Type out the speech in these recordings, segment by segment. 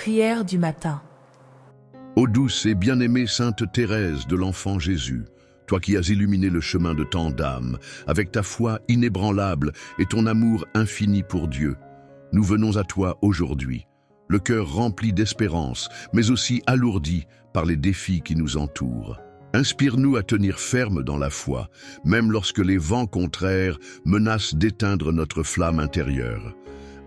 Prière du matin. Ô douce et bien-aimée Sainte Thérèse de l'Enfant Jésus, toi qui as illuminé le chemin de tant d'âmes, avec ta foi inébranlable et ton amour infini pour Dieu, nous venons à toi aujourd'hui, le cœur rempli d'espérance, mais aussi alourdi par les défis qui nous entourent. Inspire-nous à tenir ferme dans la foi, même lorsque les vents contraires menacent d'éteindre notre flamme intérieure.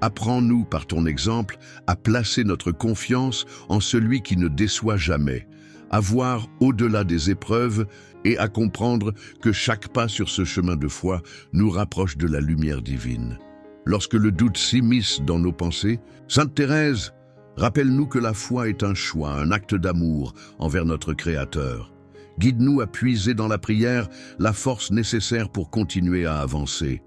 Apprends-nous par ton exemple à placer notre confiance en celui qui ne déçoit jamais, à voir au-delà des épreuves et à comprendre que chaque pas sur ce chemin de foi nous rapproche de la lumière divine. Lorsque le doute s'immisce dans nos pensées, Sainte Thérèse, rappelle-nous que la foi est un choix, un acte d'amour envers notre Créateur. Guide-nous à puiser dans la prière la force nécessaire pour continuer à avancer.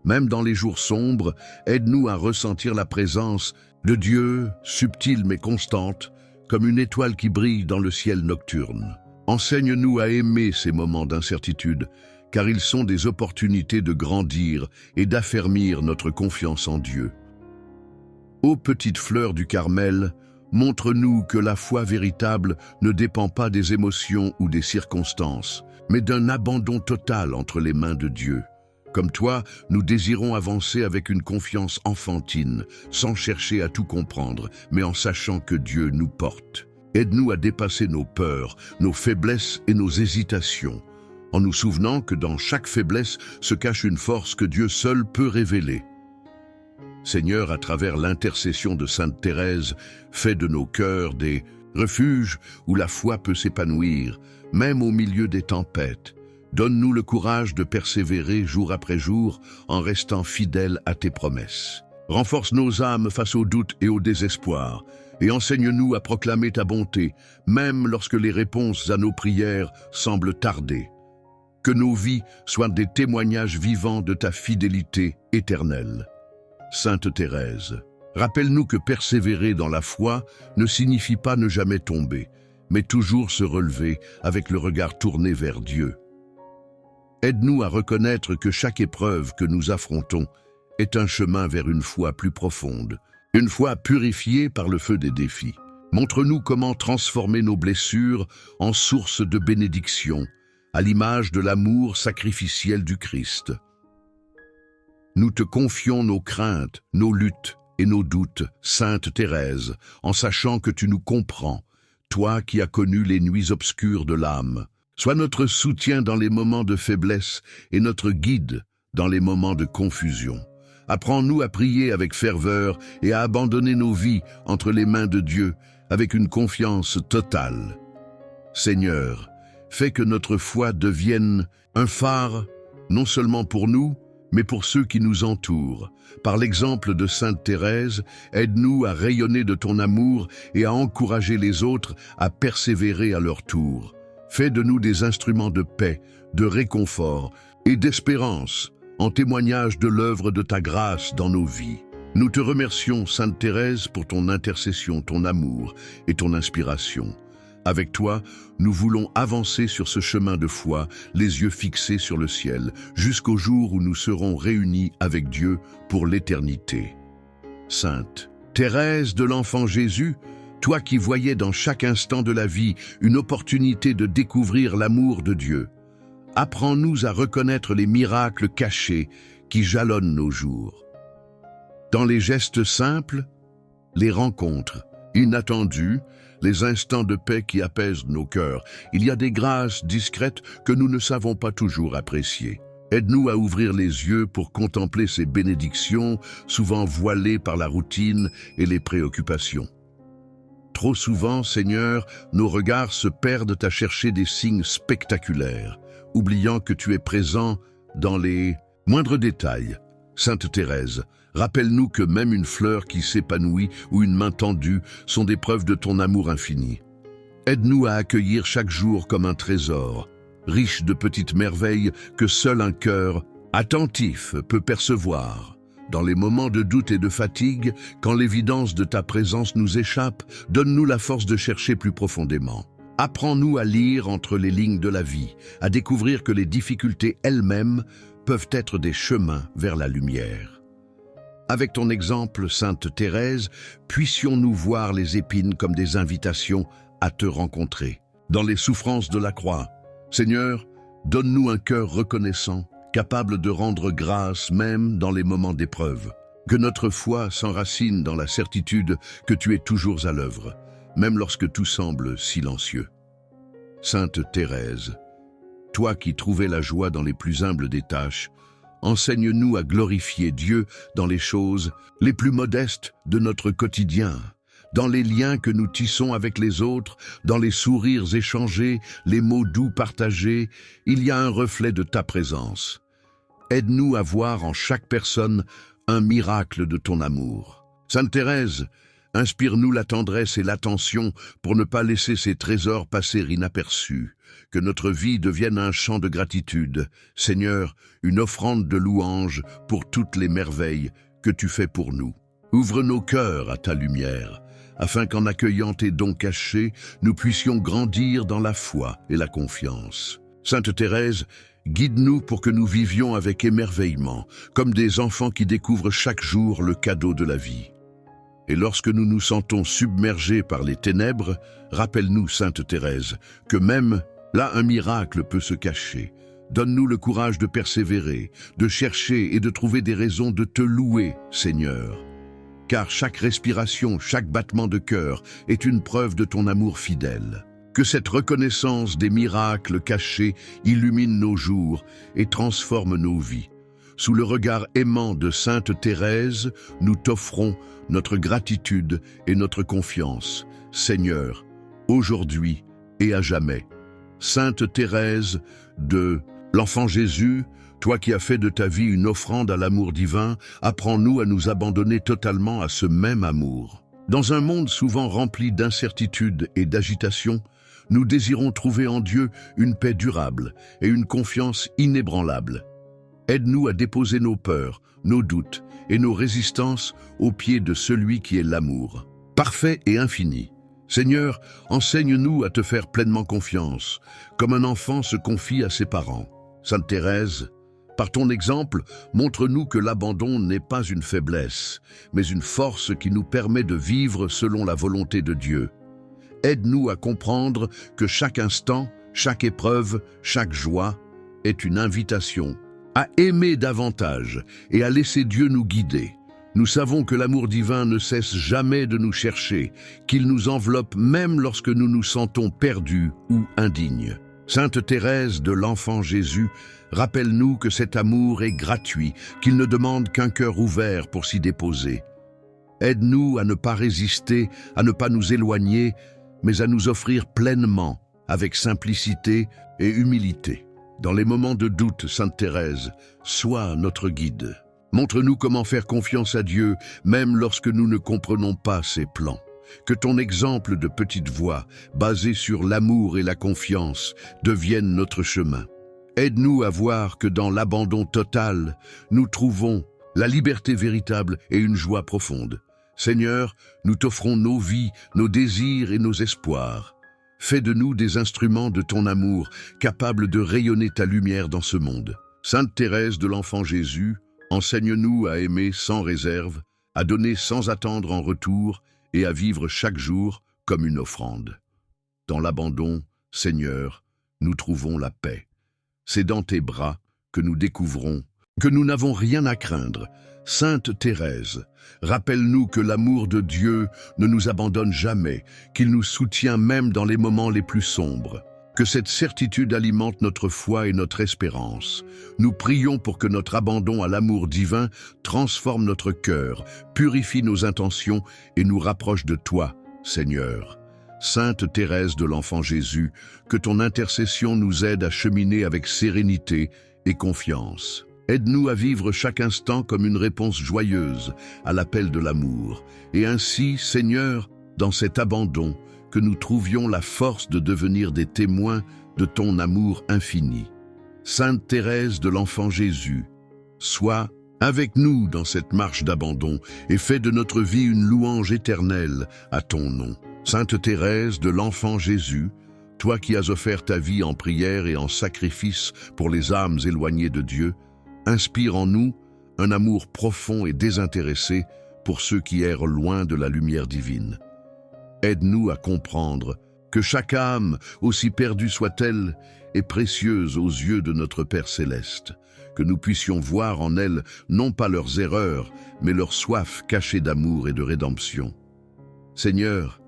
Même dans les jours sombres, aide-nous à ressentir la présence de Dieu, subtile mais constante, comme une étoile qui brille dans le ciel nocturne. Enseigne-nous à aimer ces moments d'incertitude, car ils sont des opportunités de grandir et d'affermir notre confiance en Dieu. Ô petite fleur du Carmel, montre-nous que la foi véritable ne dépend pas des émotions ou des circonstances, mais d'un abandon total entre les mains de Dieu. Comme toi, nous désirons avancer avec une confiance enfantine, sans chercher à tout comprendre, mais en sachant que Dieu nous porte. Aide-nous à dépasser nos peurs, nos faiblesses et nos hésitations, en nous souvenant que dans chaque faiblesse se cache une force que Dieu seul peut révéler. Seigneur, à travers l'intercession de Sainte Thérèse, fais de nos cœurs des refuges où la foi peut s'épanouir, même au milieu des tempêtes. Donne-nous le courage de persévérer jour après jour en restant fidèles à tes promesses. Renforce nos âmes face au doute et au désespoir, et enseigne-nous à proclamer ta bonté, même lorsque les réponses à nos prières semblent tarder. Que nos vies soient des témoignages vivants de ta fidélité éternelle. Sainte Thérèse, rappelle-nous que persévérer dans la foi ne signifie pas ne jamais tomber, mais toujours se relever avec le regard tourné vers Dieu. Aide-nous à reconnaître que chaque épreuve que nous affrontons est un chemin vers une foi plus profonde, une foi purifiée par le feu des défis. Montre-nous comment transformer nos blessures en source de bénédiction, à l'image de l'amour sacrificiel du Christ. Nous te confions nos craintes, nos luttes et nos doutes, Sainte Thérèse, en sachant que tu nous comprends, toi qui as connu les nuits obscures de l'âme. Sois notre soutien dans les moments de faiblesse et notre guide dans les moments de confusion. Apprends-nous à prier avec ferveur et à abandonner nos vies entre les mains de Dieu avec une confiance totale. Seigneur, fais que notre foi devienne un phare, non seulement pour nous, mais pour ceux qui nous entourent. Par l'exemple de Sainte Thérèse, aide-nous à rayonner de ton amour et à encourager les autres à persévérer à leur tour. Fais de nous des instruments de paix, de réconfort et d'espérance, en témoignage de l'œuvre de ta grâce dans nos vies. Nous te remercions, Sainte Thérèse, pour ton intercession, ton amour et ton inspiration. Avec toi, nous voulons avancer sur ce chemin de foi, les yeux fixés sur le ciel, jusqu'au jour où nous serons réunis avec Dieu pour l'éternité. Sainte Thérèse de l'Enfant Jésus, toi qui voyais dans chaque instant de la vie une opportunité de découvrir l'amour de Dieu, apprends-nous à reconnaître les miracles cachés qui jalonnent nos jours. Dans les gestes simples, les rencontres inattendues, les instants de paix qui apaisent nos cœurs, il y a des grâces discrètes que nous ne savons pas toujours apprécier. Aide-nous à ouvrir les yeux pour contempler ces bénédictions, souvent voilées par la routine et les préoccupations. Trop souvent, Seigneur, nos regards se perdent à chercher des signes spectaculaires, oubliant que tu es présent dans les moindres détails. Sainte Thérèse, rappelle-nous que même une fleur qui s'épanouit ou une main tendue sont des preuves de ton amour infini. Aide-nous à accueillir chaque jour comme un trésor, riche de petites merveilles que seul un cœur attentif peut percevoir. Dans les moments de doute et de fatigue, quand l'évidence de ta présence nous échappe, donne-nous la force de chercher plus profondément. Apprends-nous à lire entre les lignes de la vie, à découvrir que les difficultés elles-mêmes peuvent être des chemins vers la lumière. Avec ton exemple, Sainte Thérèse, puissions-nous voir les épines comme des invitations à te rencontrer. Dans les souffrances de la croix, Seigneur, donne-nous un cœur reconnaissant, capable de rendre grâce même dans les moments d'épreuve. Que notre foi s'enracine dans la certitude que tu es toujours à l'œuvre, même lorsque tout semble silencieux. Sainte Thérèse, toi qui trouvais la joie dans les plus humbles des tâches, enseigne-nous à glorifier Dieu dans les choses les plus modestes de notre quotidien, dans les liens que nous tissons avec les autres, dans les sourires échangés, les mots doux partagés, il y a un reflet de ta présence. Aide-nous à voir en chaque personne un miracle de ton amour. Sainte Thérèse, inspire-nous la tendresse et l'attention pour ne pas laisser ces trésors passer inaperçus. Que notre vie devienne un chant de gratitude. Seigneur, une offrande de louange pour toutes les merveilles que tu fais pour nous. Ouvre nos cœurs à ta lumière, afin qu'en accueillant tes dons cachés, nous puissions grandir dans la foi et la confiance. Sainte Thérèse, guide-nous pour que nous vivions avec émerveillement, comme des enfants qui découvrent chaque jour le cadeau de la vie. Et lorsque nous nous sentons submergés par les ténèbres, rappelle-nous, Sainte Thérèse, que même là un miracle peut se cacher. Donne-nous le courage de persévérer, de chercher et de trouver des raisons de te louer, Seigneur. Car chaque respiration, chaque battement de cœur est une preuve de ton amour fidèle. Que cette reconnaissance des miracles cachés illumine nos jours et transforme nos vies. Sous le regard aimant de Sainte Thérèse, nous t'offrons notre gratitude et notre confiance, Seigneur, aujourd'hui et à jamais. Sainte Thérèse de l'Enfant Jésus, toi qui as fait de ta vie une offrande à l'amour divin, apprends-nous à nous abandonner totalement à ce même amour. Dans un monde souvent rempli d'incertitudes et d'agitation, nous désirons trouver en Dieu une paix durable et une confiance inébranlable. Aide-nous à déposer nos peurs, nos doutes et nos résistances aux pieds de celui qui est l'amour, parfait et infini. Seigneur, enseigne-nous à te faire pleinement confiance, comme un enfant se confie à ses parents. Sainte Thérèse, par ton exemple, montre-nous que l'abandon n'est pas une faiblesse, mais une force qui nous permet de vivre selon la volonté de Dieu. Aide-nous à comprendre que chaque instant, chaque épreuve, chaque joie est une invitation à aimer davantage et à laisser Dieu nous guider. Nous savons que l'amour divin ne cesse jamais de nous chercher, qu'il nous enveloppe même lorsque nous nous sentons perdus ou indignes. Sainte Thérèse de l'Enfant Jésus, rappelle-nous que cet amour est gratuit, qu'il ne demande qu'un cœur ouvert pour s'y déposer. Aide-nous à ne pas résister, à ne pas nous éloigner, mais à nous offrir pleinement, avec simplicité et humilité. Dans les moments de doute, Sainte Thérèse, sois notre guide. Montre-nous comment faire confiance à Dieu, même lorsque nous ne comprenons pas ses plans. Que ton exemple de petite voix, basé sur l'amour et la confiance, devienne notre chemin. Aide-nous à voir que dans l'abandon total, nous trouvons la liberté véritable et une joie profonde. Seigneur, nous t'offrons nos vies, nos désirs et nos espoirs. Fais de nous des instruments de ton amour, capables de rayonner ta lumière dans ce monde. Sainte Thérèse de l'Enfant Jésus, enseigne-nous à aimer sans réserve, à donner sans attendre en retour et à vivre chaque jour comme une offrande. Dans l'abandon, Seigneur, nous trouvons la paix. C'est dans tes bras que nous découvrons que nous n'avons rien à craindre. Sainte Thérèse, rappelle-nous que l'amour de Dieu ne nous abandonne jamais, qu'il nous soutient même dans les moments les plus sombres. Que cette certitude alimente notre foi et notre espérance. Nous prions pour que notre abandon à l'amour divin transforme notre cœur, purifie nos intentions et nous rapproche de toi, Seigneur. Sainte Thérèse de l'Enfant Jésus, que ton intercession nous aide à cheminer avec sérénité et confiance. Aide-nous à vivre chaque instant comme une réponse joyeuse à l'appel de l'amour. Et ainsi, Seigneur, dans cet abandon, que nous trouvions la force de devenir des témoins de ton amour infini. Sainte Thérèse de l'Enfant Jésus, sois avec nous dans cette marche d'abandon et fais de notre vie une louange éternelle à ton nom. Sainte Thérèse de l'Enfant Jésus, toi qui as offert ta vie en prière et en sacrifice pour les âmes éloignées de Dieu, inspire en nous un amour profond et désintéressé pour ceux qui errent loin de la lumière divine. Aide-nous à comprendre que chaque âme, aussi perdue soit-elle, est précieuse aux yeux de notre Père céleste, que nous puissions voir en elle non pas leurs erreurs, mais leur soif cachée d'amour et de rédemption. Seigneur,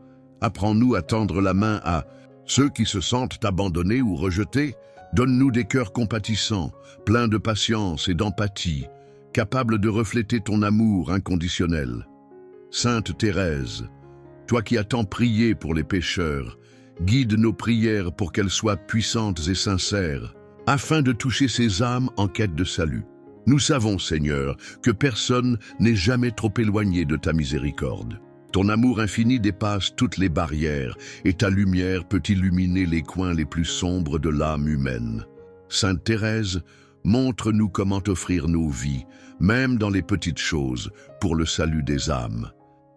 apprends-nous à tendre la main à ceux qui se sentent abandonnés ou rejetés. Donne-nous des cœurs compatissants, pleins de patience et d'empathie, capables de refléter ton amour inconditionnel. Sainte Thérèse, toi qui as tant prié pour les pécheurs, guide nos prières pour qu'elles soient puissantes et sincères, afin de toucher ces âmes en quête de salut. Nous savons, Seigneur, que personne n'est jamais trop éloigné de ta miséricorde. Ton amour infini dépasse toutes les barrières et ta lumière peut illuminer les coins les plus sombres de l'âme humaine. Sainte Thérèse, montre-nous comment offrir nos vies, même dans les petites choses, pour le salut des âmes.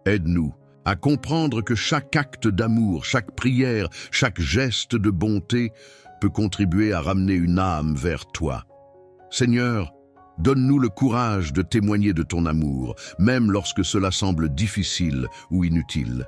Aide-nous à comprendre que chaque acte d'amour, chaque prière, chaque geste de bonté peut contribuer à ramener une âme vers toi. Seigneur, donne-nous le courage de témoigner de ton amour, même lorsque cela semble difficile ou inutile.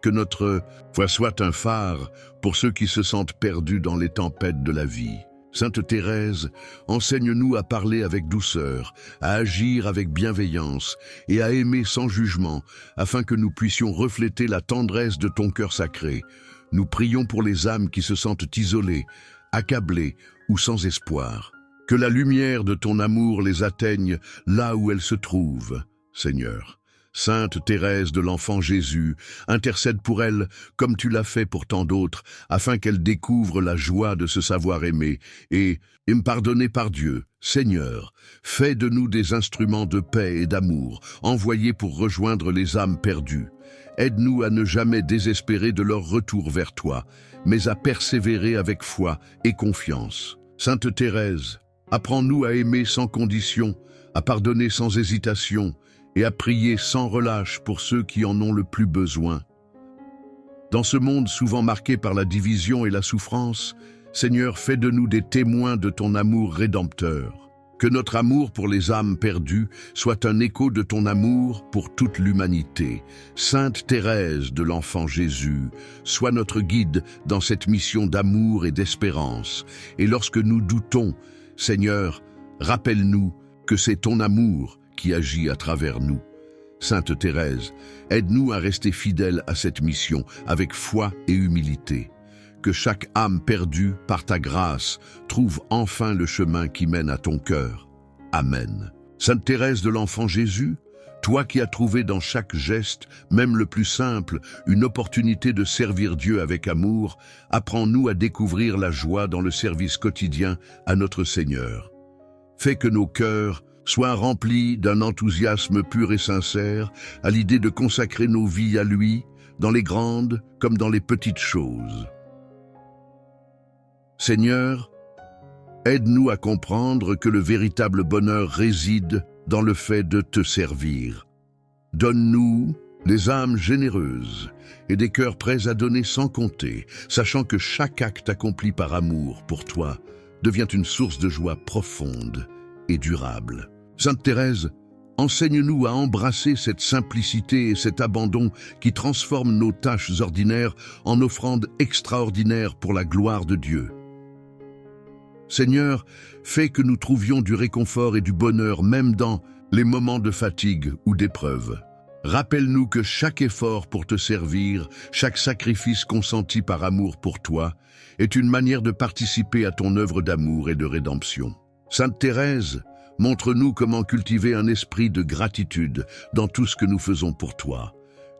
Que notre foi soit un phare pour ceux qui se sentent perdus dans les tempêtes de la vie. Sainte Thérèse, enseigne-nous à parler avec douceur, à agir avec bienveillance et à aimer sans jugement, afin que nous puissions refléter la tendresse de ton cœur sacré. Nous prions pour les âmes qui se sentent isolées, accablées ou sans espoir. Que la lumière de ton amour les atteigne là où elles se trouvent, Seigneur. Sainte Thérèse de l'Enfant Jésus, intercède pour elles comme tu l'as fait pour tant d'autres, afin qu'elles découvrent la joie de se savoir aimer et pardonner par Dieu. Seigneur, fais de nous des instruments de paix et d'amour, envoyés pour rejoindre les âmes perdues. Aide-nous à ne jamais désespérer de leur retour vers toi, mais à persévérer avec foi et confiance. Sainte Thérèse, apprends-nous à aimer sans condition, à pardonner sans hésitation et à prier sans relâche pour ceux qui en ont le plus besoin. Dans ce monde souvent marqué par la division et la souffrance, Seigneur, fais de nous des témoins de ton amour rédempteur. Que notre amour pour les âmes perdues soit un écho de ton amour pour toute l'humanité. Sainte Thérèse de l'Enfant Jésus, sois notre guide dans cette mission d'amour et d'espérance. Et lorsque nous doutons, Seigneur, rappelle-nous que c'est ton amour qui agit à travers nous. Sainte Thérèse, aide-nous à rester fidèles à cette mission avec foi et humilité. Que chaque âme perdue, par ta grâce, trouve enfin le chemin qui mène à ton cœur. Amen. Sainte Thérèse de l'Enfant Jésus, toi qui as trouvé dans chaque geste, même le plus simple, une opportunité de servir Dieu avec amour, apprends-nous à découvrir la joie dans le service quotidien à notre Seigneur. Fais que nos cœurs soient remplis d'un enthousiasme pur et sincère à l'idée de consacrer nos vies à lui, dans les grandes comme dans les petites choses. Seigneur, aide-nous à comprendre que le véritable bonheur réside dans le fait de te servir. Donne-nous des âmes généreuses et des cœurs prêts à donner sans compter, sachant que chaque acte accompli par amour pour toi devient une source de joie profonde et durable. Sainte Thérèse, enseigne-nous à embrasser cette simplicité et cet abandon qui transforment nos tâches ordinaires en offrandes extraordinaires pour la gloire de Dieu. Seigneur, fais que nous trouvions du réconfort et du bonheur même dans les moments de fatigue ou d'épreuve. Rappelle-nous que chaque effort pour te servir, chaque sacrifice consenti par amour pour toi, est une manière de participer à ton œuvre d'amour et de rédemption. Sainte Thérèse, montre-nous comment cultiver un esprit de gratitude dans tout ce que nous faisons pour toi.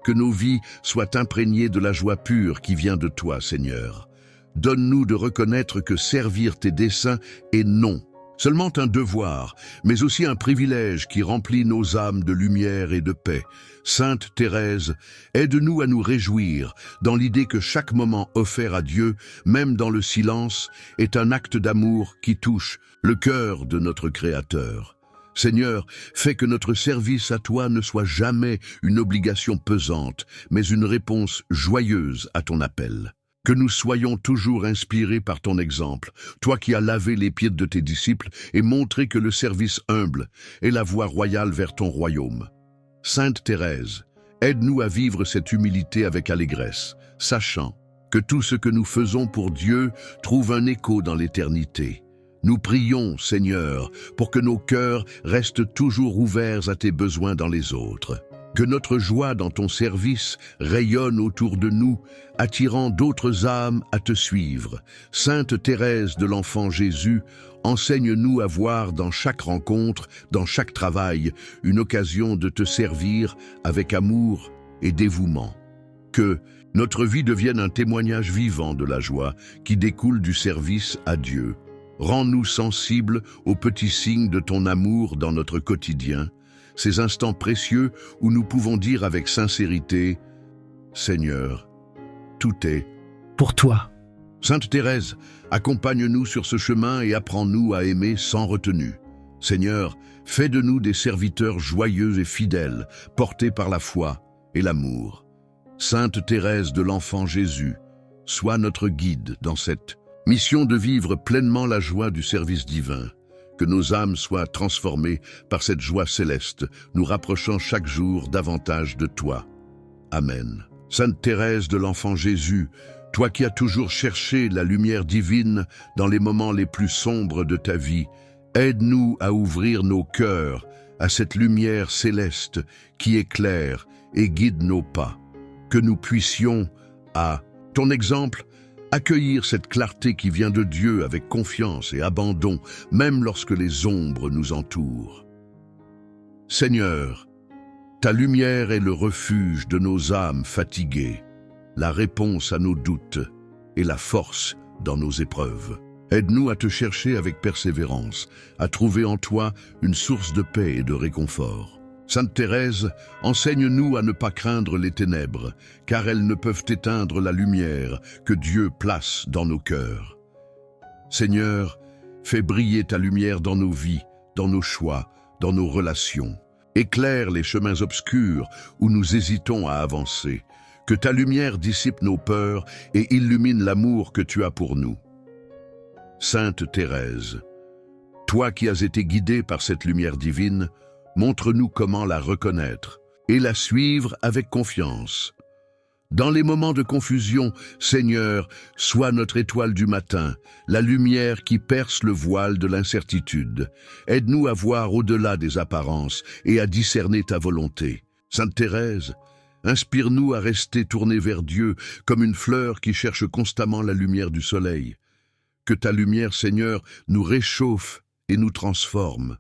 Que nos vies soient imprégnées de la joie pure qui vient de toi, Seigneur. Donne-nous de reconnaître que servir tes desseins est non seulement un devoir, mais aussi un privilège qui remplit nos âmes de lumière et de paix. Sainte Thérèse, aide-nous à nous réjouir dans l'idée que chaque moment offert à Dieu, même dans le silence, est un acte d'amour qui touche le cœur de notre Créateur. Seigneur, fais que notre service à toi ne soit jamais une obligation pesante, mais une réponse joyeuse à ton appel. Que nous soyons toujours inspirés par ton exemple, toi qui as lavé les pieds de tes disciples et montré que le service humble est la voie royale vers ton royaume. Sainte Thérèse, aide-nous à vivre cette humilité avec allégresse, sachant que tout ce que nous faisons pour Dieu trouve un écho dans l'éternité. Nous prions, Seigneur, pour que nos cœurs restent toujours ouverts à tes besoins dans les autres. Que notre joie dans ton service rayonne autour de nous, attirant d'autres âmes à te suivre. Sainte Thérèse de l'Enfant Jésus, enseigne-nous à voir dans chaque rencontre, dans chaque travail, une occasion de te servir avec amour et dévouement. Que notre vie devienne un témoignage vivant de la joie qui découle du service à Dieu. Rends-nous sensibles aux petits signes de ton amour dans notre quotidien, ces instants précieux où nous pouvons dire avec sincérité « Seigneur, tout est pour toi. » Sainte Thérèse, accompagne-nous sur ce chemin et apprends-nous à aimer sans retenue. Seigneur, fais de nous des serviteurs joyeux et fidèles, portés par la foi et l'amour. Sainte Thérèse de l'Enfant Jésus, sois notre guide dans cette mission de vivre pleinement la joie du service divin. Que nos âmes soient transformées par cette joie céleste, nous rapprochant chaque jour davantage de toi. Amen. Sainte Thérèse de l'Enfant Jésus, toi qui as toujours cherché la lumière divine dans les moments les plus sombres de ta vie, aide-nous à ouvrir nos cœurs à cette lumière céleste qui éclaire et guide nos pas. Que nous puissions, à ton exemple, accueillir cette clarté qui vient de Dieu avec confiance et abandon, même lorsque les ombres nous entourent. Seigneur, ta lumière est le refuge de nos âmes fatiguées, la réponse à nos doutes et la force dans nos épreuves. Aide-nous à te chercher avec persévérance, à trouver en toi une source de paix et de réconfort. Sainte Thérèse, enseigne-nous à ne pas craindre les ténèbres, car elles ne peuvent éteindre la lumière que Dieu place dans nos cœurs. Seigneur, fais briller ta lumière dans nos vies, dans nos choix, dans nos relations. Éclaire les chemins obscurs où nous hésitons à avancer. Que ta lumière dissipe nos peurs et illumine l'amour que tu as pour nous. Sainte Thérèse, toi qui as été guidée par cette lumière divine, montre-nous comment la reconnaître et la suivre avec confiance. Dans les moments de confusion, Seigneur, sois notre étoile du matin, la lumière qui perce le voile de l'incertitude. Aide-nous à voir au-delà des apparences et à discerner ta volonté. Sainte Thérèse, inspire-nous à rester tournés vers Dieu comme une fleur qui cherche constamment la lumière du soleil. Que ta lumière, Seigneur, nous réchauffe et nous transforme.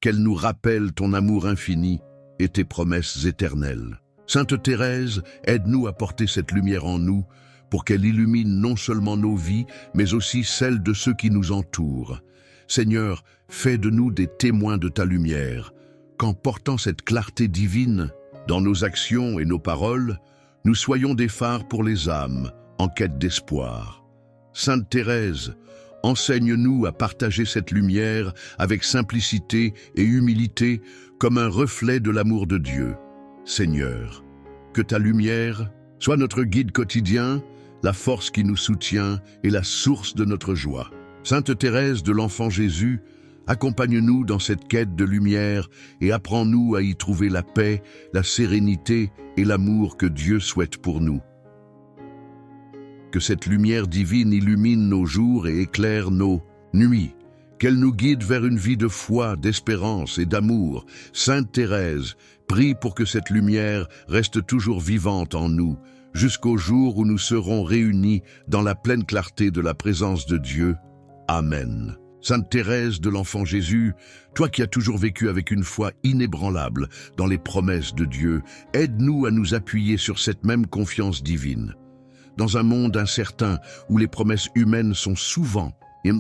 Qu'elle nous rappelle ton amour infini et tes promesses éternelles. Sainte Thérèse, aide-nous à porter cette lumière en nous pour qu'elle illumine non seulement nos vies, mais aussi celles de ceux qui nous entourent. Seigneur, fais de nous des témoins de ta lumière, qu'en portant cette clarté divine dans nos actions et nos paroles, nous soyons des phares pour les âmes en quête d'espoir. Sainte Thérèse, enseigne-nous à partager cette lumière avec simplicité et humilité comme un reflet de l'amour de Dieu. Seigneur, que ta lumière soit notre guide quotidien, la force qui nous soutient et la source de notre joie. Sainte Thérèse de l'Enfant Jésus, accompagne-nous dans cette quête de lumière et apprends-nous à y trouver la paix, la sérénité et l'amour que Dieu souhaite pour nous. Que cette lumière divine illumine nos jours et éclaire nos nuits. Qu'elle nous guide vers une vie de foi, d'espérance et d'amour. Sainte Thérèse, prie pour que cette lumière reste toujours vivante en nous, jusqu'au jour où nous serons réunis dans la pleine clarté de la présence de Dieu. Amen. Sainte Thérèse de l'Enfant Jésus, toi qui as toujours vécu avec une foi inébranlable dans les promesses de Dieu, aide-nous à nous appuyer sur cette même confiance divine. Dans un monde incertain où les promesses humaines sont souvent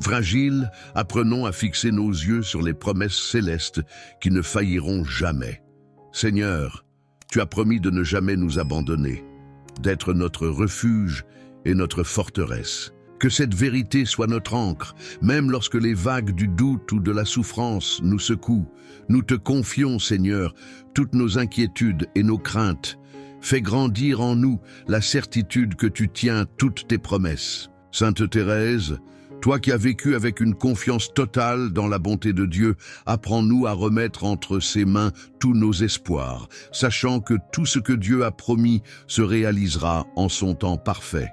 fragiles, apprenons à fixer nos yeux sur les promesses célestes qui ne failliront jamais. Seigneur, tu as promis de ne jamais nous abandonner, d'être notre refuge et notre forteresse. Que cette vérité soit notre ancre, même lorsque les vagues du doute ou de la souffrance nous secouent. Nous te confions, Seigneur, toutes nos inquiétudes et nos craintes. Fais grandir en nous la certitude que tu tiens toutes tes promesses. Sainte Thérèse, toi qui as vécu avec une confiance totale dans la bonté de Dieu, apprends-nous à remettre entre ses mains tous nos espoirs, sachant que tout ce que Dieu a promis se réalisera en son temps parfait.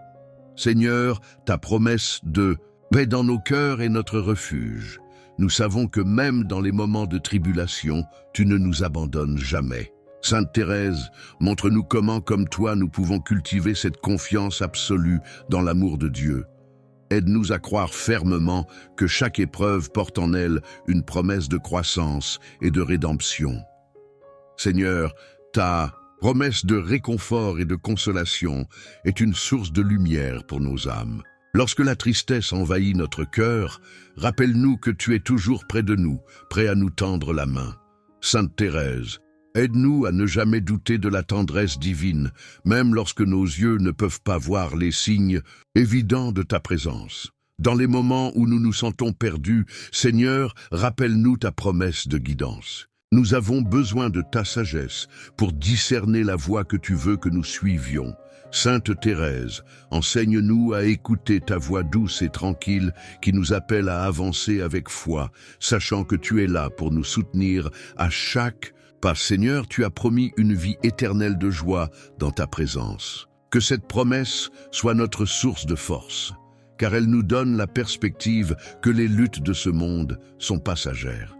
Seigneur, ta promesse de « paix dans nos cœurs est notre refuge ». Nous savons que même dans les moments de tribulation, tu ne nous abandonnes jamais. Sainte Thérèse, montre-nous comment, comme toi, nous pouvons cultiver cette confiance absolue dans l'amour de Dieu. Aide-nous à croire fermement que chaque épreuve porte en elle une promesse de croissance et de rédemption. Seigneur, ta promesse de réconfort et de consolation est une source de lumière pour nos âmes. Lorsque la tristesse envahit notre cœur, rappelle-nous que tu es toujours près de nous, prêt à nous tendre la main. Sainte Thérèse, aide-nous à ne jamais douter de la tendresse divine, même lorsque nos yeux ne peuvent pas voir les signes évidents de ta présence. Dans les moments où nous nous sentons perdus, Seigneur, rappelle-nous ta promesse de guidance. Nous avons besoin de ta sagesse pour discerner la voie que tu veux que nous suivions. Sainte Thérèse, enseigne-nous à écouter ta voix douce et tranquille qui nous appelle à avancer avec foi, sachant que tu es là pour nous soutenir à chaque pas. Seigneur, tu as promis une vie éternelle de joie dans ta présence. Que cette promesse soit notre source de force, car elle nous donne la perspective que les luttes de ce monde sont passagères.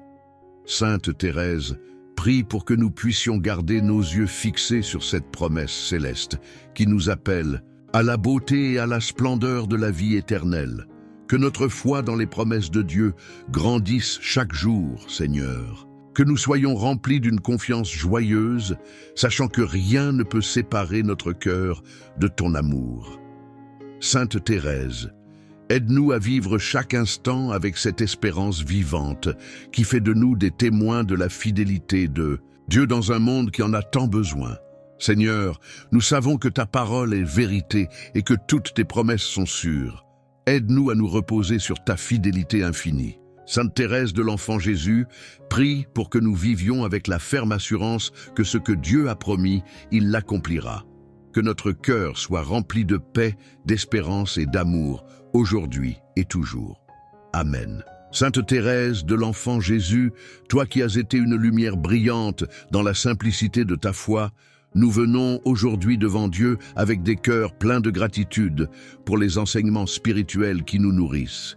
Sainte Thérèse, prie pour que nous puissions garder nos yeux fixés sur cette promesse céleste qui nous appelle à la beauté et à la splendeur de la vie éternelle. Que notre foi dans les promesses de Dieu grandisse chaque jour, Seigneur. Que nous soyons remplis d'une confiance joyeuse, sachant que rien ne peut séparer notre cœur de ton amour. Sainte Thérèse, aide-nous à vivre chaque instant avec cette espérance vivante qui fait de nous des témoins de la fidélité de Dieu dans un monde qui en a tant besoin. Seigneur, nous savons que ta parole est vérité et que toutes tes promesses sont sûres. Aide-nous à nous reposer sur ta fidélité infinie. Sainte Thérèse de l'Enfant Jésus, prie pour que nous vivions avec la ferme assurance que ce que Dieu a promis, il l'accomplira. Que notre cœur soit rempli de paix, d'espérance et d'amour, aujourd'hui et toujours. Amen. Sainte Thérèse de l'Enfant Jésus, toi qui as été une lumière brillante dans la simplicité de ta foi, nous venons aujourd'hui devant Dieu avec des cœurs pleins de gratitude pour les enseignements spirituels qui nous nourrissent.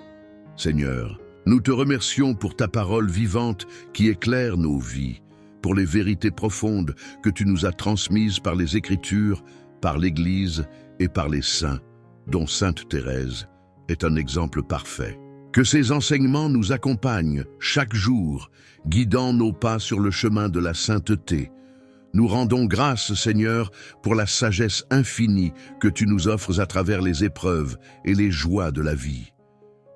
Seigneur, nous te remercions pour ta parole vivante qui éclaire nos vies, pour les vérités profondes que tu nous as transmises par les Écritures, par l'Église et par les saints, dont Sainte Thérèse est un exemple parfait. Que ces enseignements nous accompagnent chaque jour, guidant nos pas sur le chemin de la sainteté. Nous rendons grâce, Seigneur, pour la sagesse infinie que tu nous offres à travers les épreuves et les joies de la vie.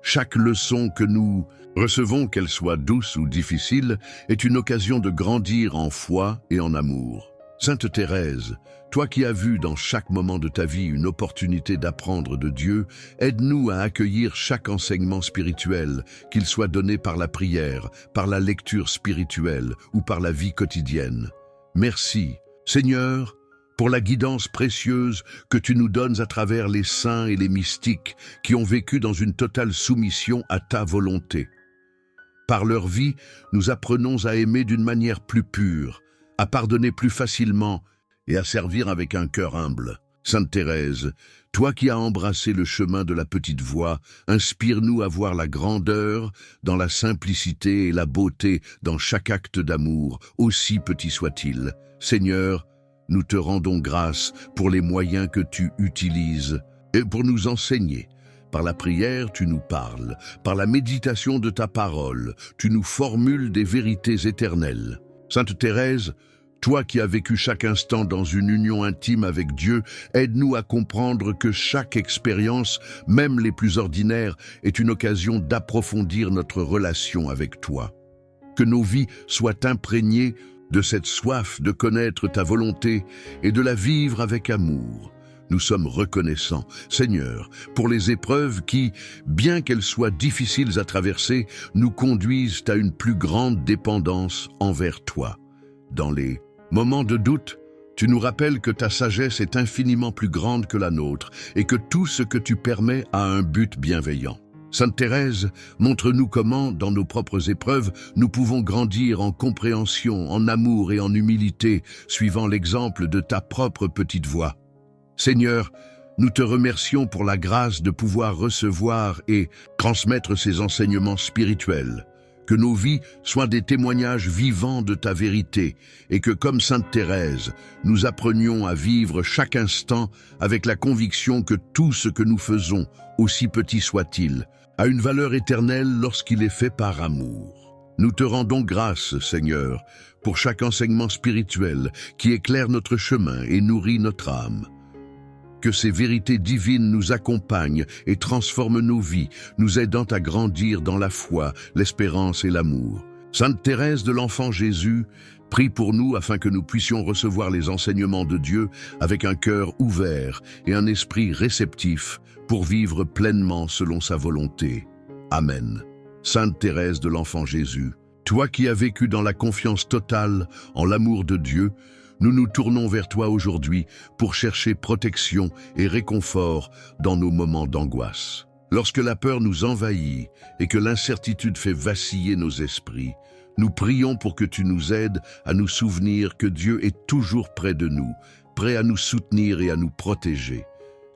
Chaque leçon que nous recevons, qu'elle soit douce ou difficile, est une occasion de grandir en foi et en amour. Sainte Thérèse, toi qui as vu dans chaque moment de ta vie une opportunité d'apprendre de Dieu, aide-nous à accueillir chaque enseignement spirituel, qu'il soit donné par la prière, par la lecture spirituelle ou par la vie quotidienne. Merci, Seigneur, pour la guidance précieuse que tu nous donnes à travers les saints et les mystiques qui ont vécu dans une totale soumission à ta volonté. Par leur vie, nous apprenons à aimer d'une manière plus pure, à pardonner plus facilement et à servir avec un cœur humble. Sainte Thérèse, toi qui as embrassé le chemin de la petite voie, inspire-nous à voir la grandeur dans la simplicité et la beauté dans chaque acte d'amour, aussi petit soit-il. Seigneur, nous te rendons grâce pour les moyens que tu utilises et pour nous enseigner. Par la prière, tu nous parles. Par la méditation de ta parole, tu nous formules des vérités éternelles. Sainte Thérèse, toi qui as vécu chaque instant dans une union intime avec Dieu, aide-nous à comprendre que chaque expérience, même les plus ordinaires, est une occasion d'approfondir notre relation avec toi. Que nos vies soient imprégnées de cette soif de connaître ta volonté et de la vivre avec amour. Nous sommes reconnaissants, Seigneur, pour les épreuves qui, bien qu'elles soient difficiles à traverser, nous conduisent à une plus grande dépendance envers toi. Dans les moments de doute, Tu nous rappelles que ta sagesse est infiniment plus grande que la nôtre et que tout ce que tu permets a un but bienveillant. Sainte Thérèse, montre-nous comment, dans nos propres épreuves, nous pouvons grandir en compréhension, en amour et en humilité, suivant l'exemple de ta propre petite voix. Seigneur, nous te remercions pour la grâce de pouvoir recevoir et transmettre ces enseignements spirituels. Que nos vies soient des témoignages vivants de ta vérité et que, comme Sainte Thérèse, nous apprenions à vivre chaque instant avec la conviction que tout ce que nous faisons, aussi petit soit-il, a une valeur éternelle lorsqu'il est fait par amour. Nous te rendons grâce, Seigneur, pour chaque enseignement spirituel qui éclaire notre chemin et nourrit notre âme. Que ces vérités divines nous accompagnent et transforment nos vies, nous aidant à grandir dans la foi, l'espérance et l'amour. Sainte Thérèse de l'Enfant Jésus, prie pour nous afin que nous puissions recevoir les enseignements de Dieu avec un cœur ouvert et un esprit réceptif pour vivre pleinement selon sa volonté. Amen. Sainte Thérèse de l'Enfant Jésus, toi qui as vécu dans la confiance totale en l'amour de Dieu, nous nous tournons vers toi aujourd'hui pour chercher protection et réconfort dans nos moments d'angoisse. Lorsque la peur nous envahit et que l'incertitude fait vaciller nos esprits, nous prions pour que tu nous aides à nous souvenir que Dieu est toujours près de nous, prêt à nous soutenir et à nous protéger.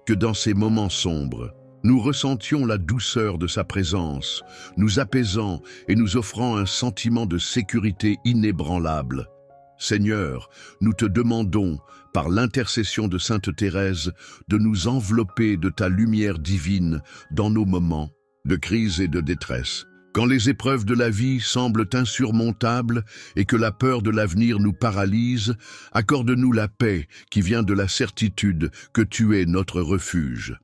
Que dans ces moments sombres, nous ressentions la douceur de sa présence, nous apaisant et nous offrant un sentiment de sécurité inébranlable. Seigneur, nous te demandons, par l'intercession de Sainte Thérèse, de nous envelopper de ta lumière divine dans nos moments de crise et de détresse. Quand les épreuves de la vie semblent insurmontables et que la peur de l'avenir nous paralyse, accorde-nous la paix qui vient de la certitude que tu es notre refuge.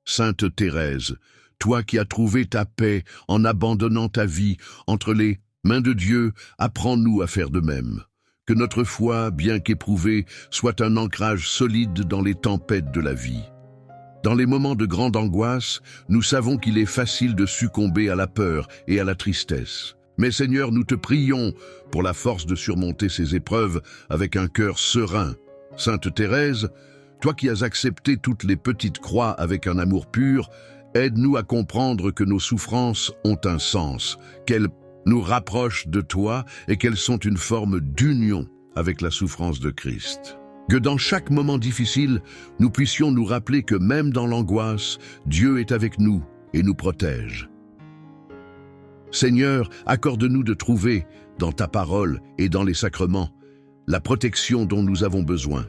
Sainte Thérèse, toi qui as trouvé ta paix en abandonnant ta vie entre les mains de Dieu, apprends-nous à faire de même. Que notre foi, bien qu'éprouvée, soit un ancrage solide dans les tempêtes de la vie. Dans les moments de grande angoisse, nous savons qu'il est facile de succomber à la peur et à la tristesse. Mais Seigneur, nous te prions pour la force de surmonter ces épreuves avec un cœur serein. Sainte Thérèse, toi qui as accepté toutes les petites croix avec un amour pur, aide-nous à comprendre que nos souffrances ont un sens, qu'elles nous rapprochent de toi et qu'elles sont une forme d'union avec la souffrance de Christ. Que dans chaque moment difficile, nous puissions nous rappeler que même dans l'angoisse, Dieu est avec nous et nous protège. Seigneur, accorde-nous de trouver, dans ta parole et dans les sacrements, la protection dont nous avons besoin.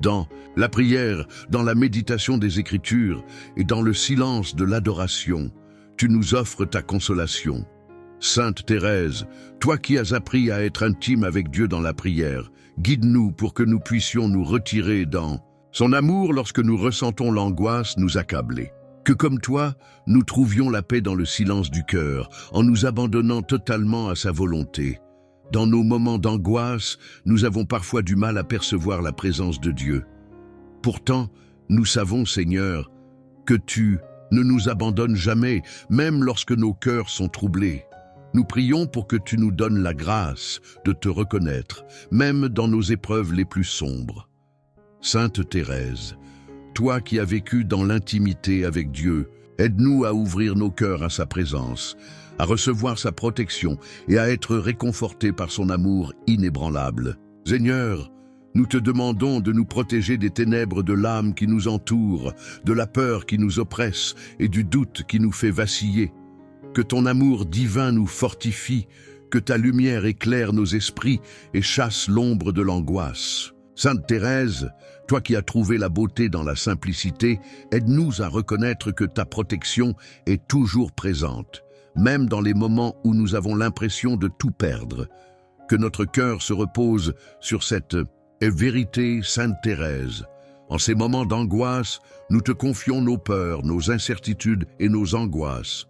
Dans la prière, dans la méditation des Écritures et dans le silence de l'adoration, tu nous offres ta consolation. Sainte Thérèse, toi qui as appris à être intime avec Dieu dans la prière, guide-nous pour que nous puissions nous retirer dans son amour lorsque nous ressentons l'angoisse nous accabler. Que comme toi, nous trouvions la paix dans le silence du cœur, en nous abandonnant totalement à sa volonté. Dans nos moments d'angoisse, nous avons parfois du mal à percevoir la présence de Dieu. Pourtant, nous savons, Seigneur, que tu ne nous abandonnes jamais, même lorsque nos cœurs sont troublés. Nous prions pour que tu nous donnes la grâce de te reconnaître, même dans nos épreuves les plus sombres. Sainte Thérèse, toi qui as vécu dans l'intimité avec Dieu, aide-nous à ouvrir nos cœurs à sa présence, à recevoir sa protection et à être réconfortés par son amour inébranlable. Seigneur, nous te demandons de nous protéger des ténèbres de l'âme qui nous entoure, de la peur qui nous oppresse et du doute qui nous fait vaciller. Que ton amour divin nous fortifie, que ta lumière éclaire nos esprits et chasse l'ombre de l'angoisse. Sainte Thérèse, toi qui as trouvé la beauté dans la simplicité, aide-nous à reconnaître que ta protection est toujours présente, même dans les moments où nous avons l'impression de tout perdre. Que notre cœur se repose sur cette vérité, Sainte Thérèse. En ces moments d'angoisse, nous te confions nos peurs, nos incertitudes et nos angoisses.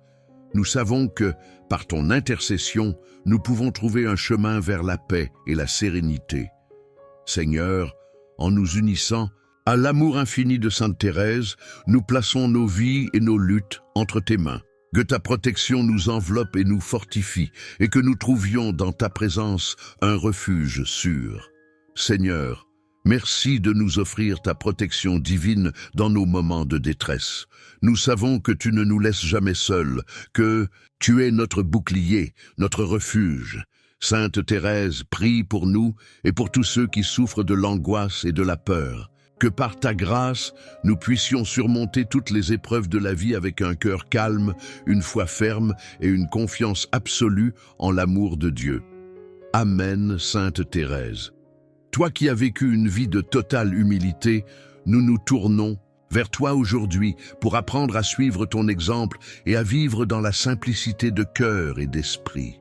Nous savons que, par ton intercession, nous pouvons trouver un chemin vers la paix et la sérénité. Seigneur, en nous unissant à l'amour infini de Sainte Thérèse, nous plaçons nos vies et nos luttes entre tes mains. Que ta protection nous enveloppe et nous fortifie, et que nous trouvions dans ta présence un refuge sûr. Seigneur, Merci de nous offrir ta protection divine dans nos moments de détresse. Nous savons que tu ne nous laisses jamais seuls, que tu es notre bouclier, notre refuge. Sainte Thérèse, prie pour nous et pour tous ceux qui souffrent de l'angoisse et de la peur. Que par ta grâce, nous puissions surmonter toutes les épreuves de la vie avec un cœur calme, une foi ferme et une confiance absolue en l'amour de Dieu. Amen, Sainte Thérèse. Toi qui as vécu une vie de totale humilité, nous nous tournons vers toi aujourd'hui pour apprendre à suivre ton exemple et à vivre dans la simplicité de cœur et d'esprit.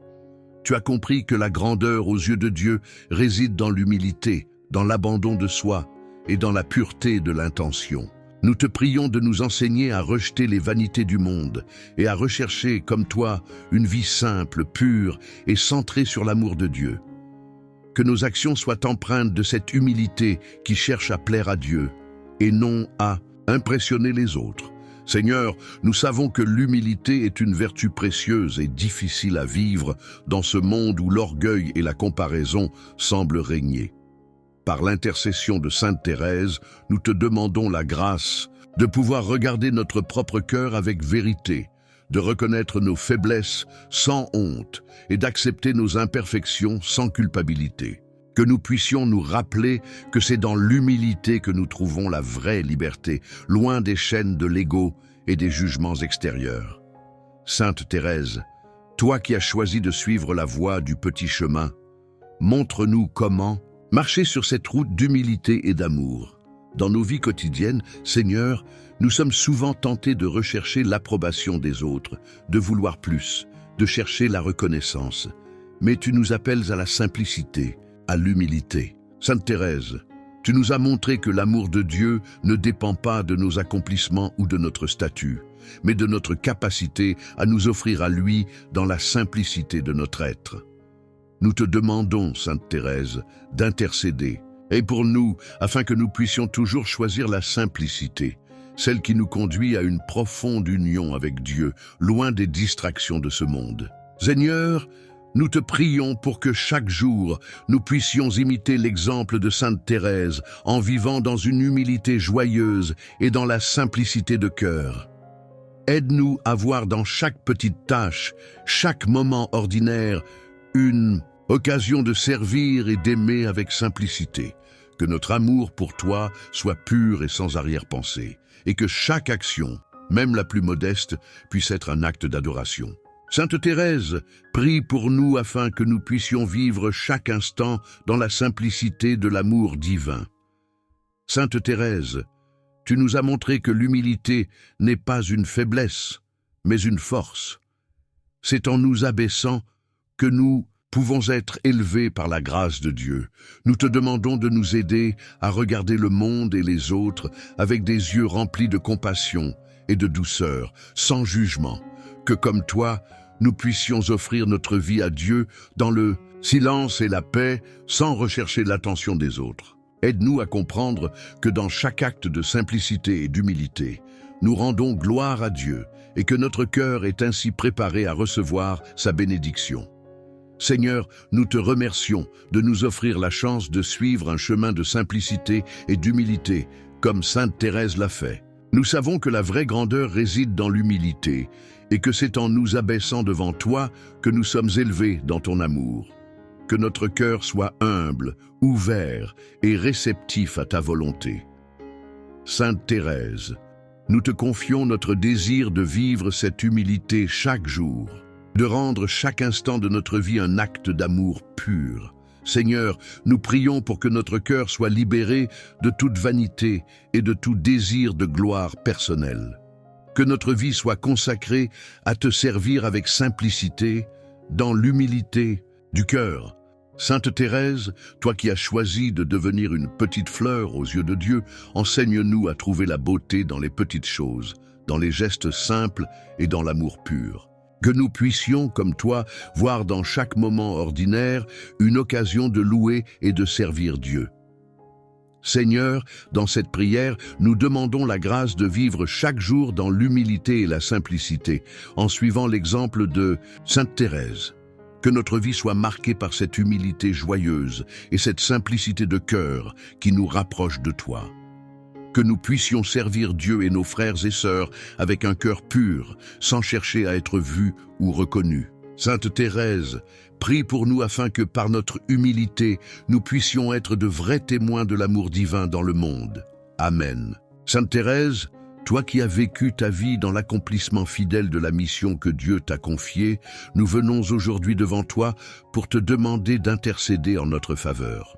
Tu as compris que la grandeur aux yeux de Dieu réside dans l'humilité, dans l'abandon de soi et dans la pureté de l'intention. Nous te prions de nous enseigner à rejeter les vanités du monde et à rechercher, comme toi, une vie simple, pure et centrée sur l'amour de Dieu. Que nos actions soient empreintes de cette humilité qui cherche à plaire à Dieu et non à impressionner les autres. Seigneur, nous savons que l'humilité est une vertu précieuse et difficile à vivre dans ce monde où l'orgueil et la comparaison semblent régner. Par l'intercession de Sainte Thérèse, nous te demandons la grâce de pouvoir regarder notre propre cœur avec vérité, de reconnaître nos faiblesses sans honte et d'accepter nos imperfections sans culpabilité. Que nous puissions nous rappeler que c'est dans l'humilité que nous trouvons la vraie liberté, loin des chaînes de l'ego et des jugements extérieurs. Sainte Thérèse, toi qui as choisi de suivre la voie du petit chemin, montre-nous comment marcher sur cette route d'humilité et d'amour. Dans nos vies quotidiennes, Seigneur, nous sommes souvent tentés de rechercher l'approbation des autres, de vouloir plus, de chercher la reconnaissance. Mais tu nous appelles à la simplicité, à l'humilité. Sainte Thérèse, tu nous as montré que l'amour de Dieu ne dépend pas de nos accomplissements ou de notre statut, mais de notre capacité à nous offrir à lui dans la simplicité de notre être. Nous te demandons, Sainte Thérèse, d'intercéder, et pour nous, afin que nous puissions toujours choisir la simplicité, celle qui nous conduit à une profonde union avec Dieu, loin des distractions de ce monde. Seigneur, nous te prions pour que chaque jour, nous puissions imiter l'exemple de Sainte Thérèse en vivant dans une humilité joyeuse et dans la simplicité de cœur. Aide-nous à voir dans chaque petite tâche, chaque moment ordinaire, une occasion de servir et d'aimer avec simplicité. Que notre amour pour toi soit pur et sans arrière-pensée, et que chaque action, même la plus modeste, puisse être un acte d'adoration. Sainte Thérèse, prie pour nous afin que nous puissions vivre chaque instant dans la simplicité de l'amour divin. Sainte Thérèse, tu nous as montré que l'humilité n'est pas une faiblesse, mais une force. C'est en nous abaissant que nous pouvons être élevés par la grâce de Dieu. Nous te demandons de nous aider à regarder le monde et les autres avec des yeux remplis de compassion et de douceur, sans jugement, que comme toi, nous puissions offrir notre vie à Dieu dans le silence et la paix, sans rechercher l'attention des autres. Aide-nous à comprendre que dans chaque acte de simplicité et d'humilité, nous rendons gloire à Dieu et que notre cœur est ainsi préparé à recevoir sa bénédiction. Seigneur, nous te remercions de nous offrir la chance de suivre un chemin de simplicité et d'humilité, comme Sainte Thérèse l'a fait. Nous savons que la vraie grandeur réside dans l'humilité, et que c'est en nous abaissant devant toi que nous sommes élevés dans ton amour. Que notre cœur soit humble, ouvert et réceptif à ta volonté. Sainte Thérèse, nous te confions notre désir de vivre cette humilité chaque jour, de rendre chaque instant de notre vie un acte d'amour pur. Seigneur, nous prions pour que notre cœur soit libéré de toute vanité et de tout désir de gloire personnelle. Que notre vie soit consacrée à te servir avec simplicité, dans l'humilité du cœur. Sainte Thérèse, toi qui as choisi de devenir une petite fleur aux yeux de Dieu, enseigne-nous à trouver la beauté dans les petites choses, dans les gestes simples et dans l'amour pur. Que nous puissions, comme toi, voir dans chaque moment ordinaire une occasion de louer et de servir Dieu. Seigneur, dans cette prière, nous demandons la grâce de vivre chaque jour dans l'humilité et la simplicité, en suivant l'exemple de Sainte Thérèse. Que notre vie soit marquée par cette humilité joyeuse et cette simplicité de cœur qui nous rapproche de toi. Que nous puissions servir Dieu et nos frères et sœurs avec un cœur pur, sans chercher à être vus ou reconnus. Sainte Thérèse, prie pour nous afin que par notre humilité, nous puissions être de vrais témoins de l'amour divin dans le monde. Amen. Sainte Thérèse, toi qui as vécu ta vie dans l'accomplissement fidèle de la mission que Dieu t'a confiée, nous venons aujourd'hui devant toi pour te demander d'intercéder en notre faveur.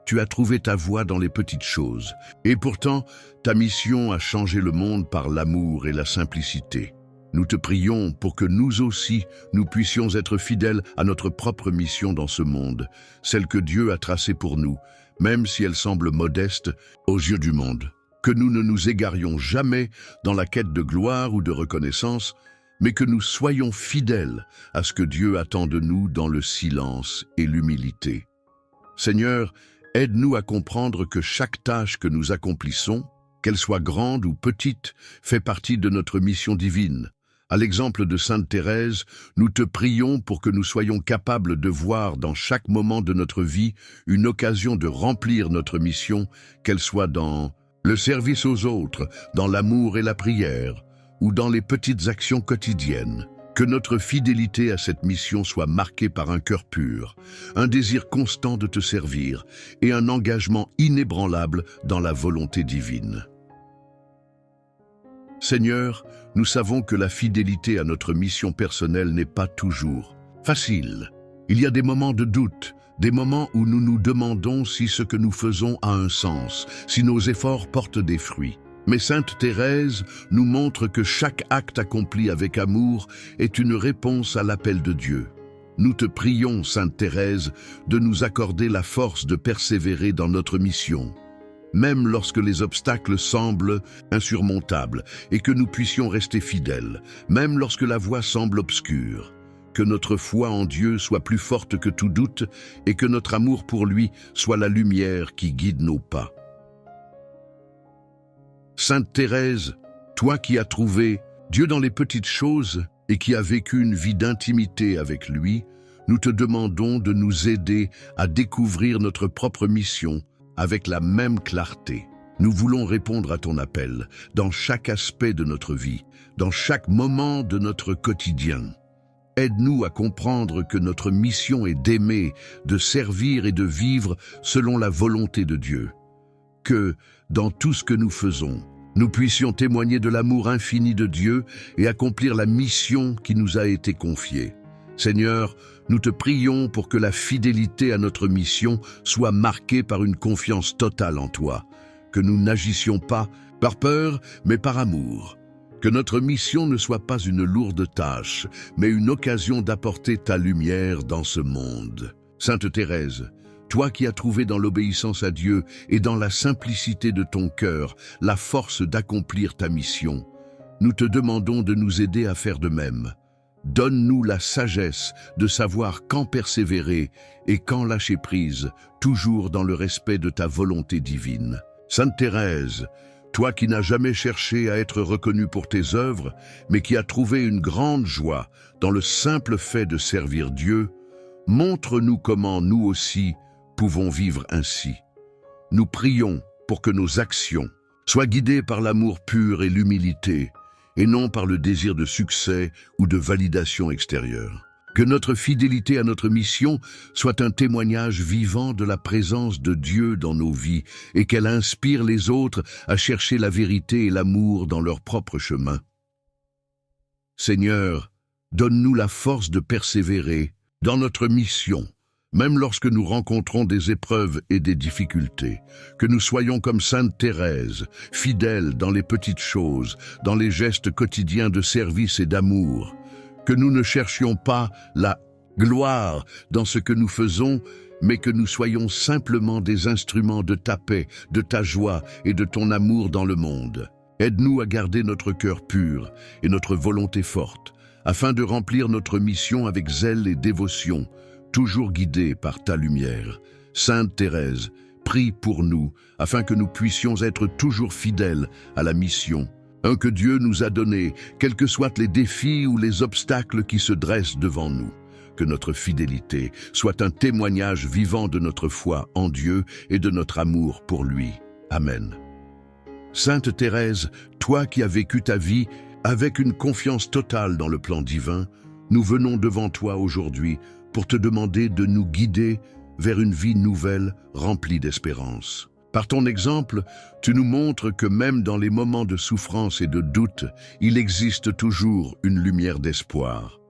Tu as trouvé ta voie dans les petites choses, et pourtant, ta mission a changé le monde par l'amour et la simplicité. Nous te prions pour que nous aussi, nous puissions être fidèles à notre propre mission dans ce monde, celle que Dieu a tracée pour nous, même si elle semble modeste aux yeux du monde. Que nous ne nous égarions jamais dans la quête de gloire ou de reconnaissance, mais que nous soyons fidèles à ce que Dieu attend de nous dans le silence et l'humilité. Seigneur, aide-nous à comprendre que chaque tâche que nous accomplissons, qu'elle soit grande ou petite, fait partie de notre mission divine. À l'exemple de Sainte Thérèse, nous te prions pour que nous soyons capables de voir dans chaque moment de notre vie une occasion de remplir notre mission, qu'elle soit dans le service aux autres, dans l'amour et la prière, ou dans les petites actions quotidiennes. Que notre fidélité à cette mission soit marquée par un cœur pur, un désir constant de te servir et un engagement inébranlable dans la volonté divine. Seigneur, nous savons que la fidélité à notre mission personnelle n'est pas toujours facile. Il y a des moments de doute, des moments où nous nous demandons si ce que nous faisons a un sens, si nos efforts portent des fruits. Mais Sainte Thérèse nous montre que chaque acte accompli avec amour est une réponse à l'appel de Dieu. Nous te prions, Sainte Thérèse, de nous accorder la force de persévérer dans notre mission, même lorsque les obstacles semblent insurmontables, et que nous puissions rester fidèles, même lorsque la voie semble obscure. Que notre foi en Dieu soit plus forte que tout doute et que notre amour pour lui soit la lumière qui guide nos pas. Sainte Thérèse, toi qui as trouvé Dieu dans les petites choses et qui as vécu une vie d'intimité avec lui, nous te demandons de nous aider à découvrir notre propre mission avec la même clarté. Nous voulons répondre à ton appel dans chaque aspect de notre vie, dans chaque moment de notre quotidien. Aide-nous à comprendre que notre mission est d'aimer, de servir et de vivre selon la volonté de Dieu. Que, dans tout ce que nous faisons, nous puissions témoigner de l'amour infini de Dieu et accomplir la mission qui nous a été confiée. Seigneur, nous te prions pour que la fidélité à notre mission soit marquée par une confiance totale en toi, que nous n'agissions pas par peur, mais par amour. Que notre mission ne soit pas une lourde tâche, mais une occasion d'apporter ta lumière dans ce monde. Sainte Thérèse, toi qui as trouvé dans l'obéissance à Dieu et dans la simplicité de ton cœur la force d'accomplir ta mission, nous te demandons de nous aider à faire de même. Donne-nous la sagesse de savoir quand persévérer et quand lâcher prise, toujours dans le respect de ta volonté divine. Sainte Thérèse, toi qui n'as jamais cherché à être reconnue pour tes œuvres, mais qui as trouvé une grande joie dans le simple fait de servir Dieu, montre-nous comment nous aussi pouvons vivre ainsi. Nous prions pour que nos actions soient guidées par l'amour pur et l'humilité, et non par le désir de succès ou de validation extérieure. Que notre fidélité à notre mission soit un témoignage vivant de la présence de Dieu dans nos vies et qu'elle inspire les autres à chercher la vérité et l'amour dans leur propre chemin. Seigneur, donne-nous la force de persévérer dans notre mission, même lorsque nous rencontrons des épreuves et des difficultés. Que nous soyons comme Sainte Thérèse, fidèles dans les petites choses, dans les gestes quotidiens de service et d'amour. Que nous ne cherchions pas la gloire dans ce que nous faisons, mais que nous soyons simplement des instruments de ta paix, de ta joie et de ton amour dans le monde. Aide-nous à garder notre cœur pur et notre volonté forte, afin de remplir notre mission avec zèle et dévotion, toujours guidés par ta lumière. Sainte Thérèse, prie pour nous, afin que nous puissions être toujours fidèles à la mission que Dieu nous a donnée, quels que soient les défis ou les obstacles qui se dressent devant nous. que notre fidélité soit un témoignage vivant de notre foi en Dieu et de notre amour pour lui. Amen. Sainte Thérèse, toi qui as vécu ta vie avec une confiance totale dans le plan divin, nous venons devant toi aujourd'hui pour te demander de nous guider vers une vie nouvelle remplie d'espérance. Par ton exemple, tu nous montres que même dans les moments de souffrance et de doute, il existe toujours une lumière d'espoir.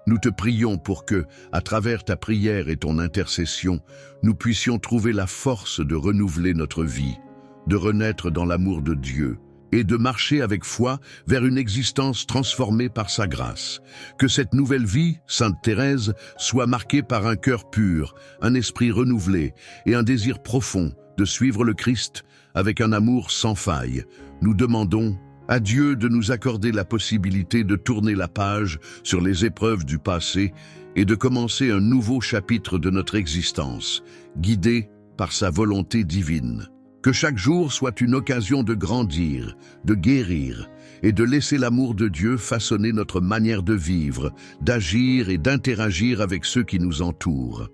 Nous te prions pour que, à travers ta prière et ton intercession, nous puissions trouver la force de renouveler notre vie, de renaître dans l'amour de Dieu et de marcher avec foi vers une existence transformée par sa grâce. Que cette nouvelle vie, Sainte Thérèse, soit marquée par un cœur pur, un esprit renouvelé et un désir profond de suivre le Christ avec un amour sans faille. Nous demandons à Dieu de nous accorder la possibilité de tourner la page sur les épreuves du passé et de commencer un nouveau chapitre de notre existence, guidé par sa volonté divine. Que chaque jour soit une occasion de grandir, de guérir et de laisser l'amour de Dieu façonner notre manière de vivre, d'agir et d'interagir avec ceux qui nous entourent.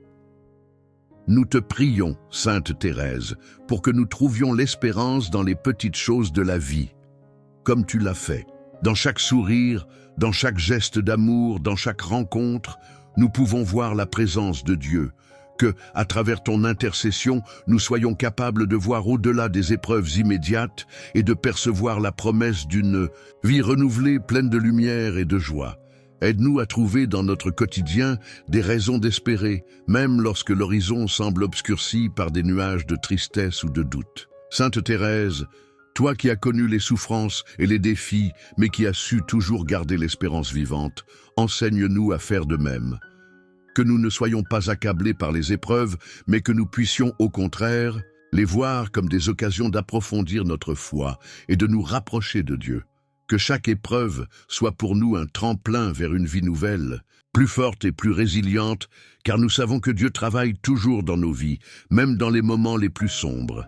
Nous te prions, Sainte Thérèse, pour que nous trouvions l'espérance dans les petites choses de la vie, comme tu l'as fait. Dans chaque sourire, dans chaque geste d'amour, dans chaque rencontre, nous pouvons voir la présence de Dieu. Que, à travers ton intercession, nous soyons capables de voir au-delà des épreuves immédiates et de percevoir la promesse d'une vie renouvelée pleine de lumière et de joie. Aide-nous à trouver dans notre quotidien des raisons d'espérer, même lorsque l'horizon semble obscurci par des nuages de tristesse ou de doute. Sainte Thérèse, toi qui as connu les souffrances et les défis, mais qui as su toujours garder l'espérance vivante, enseigne-nous à faire de même. Que nous ne soyons pas accablés par les épreuves, mais que nous puissions au contraire les voir comme des occasions d'approfondir notre foi et de nous rapprocher de Dieu. Que chaque épreuve soit pour nous un tremplin vers une vie nouvelle, plus forte et plus résiliente, car nous savons que Dieu travaille toujours dans nos vies, même dans les moments les plus sombres.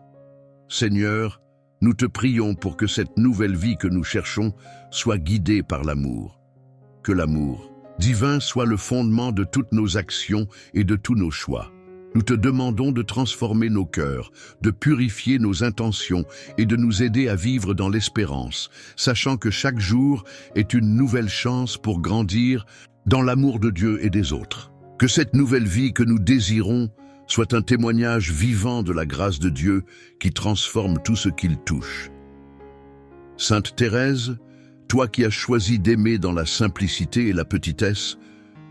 Seigneur, nous te prions pour que cette nouvelle vie que nous cherchons soit guidée par l'amour. Que l'amour divin soit le fondement de toutes nos actions et de tous nos choix. Nous te demandons de transformer nos cœurs, de purifier nos intentions et de nous aider à vivre dans l'espérance, sachant que chaque jour est une nouvelle chance pour grandir dans l'amour de Dieu et des autres. Que cette nouvelle vie que nous désirons soit un témoignage vivant de la grâce de Dieu qui transforme tout ce qu'il touche. Sainte Thérèse, toi qui as choisi d'aimer dans la simplicité et la petitesse,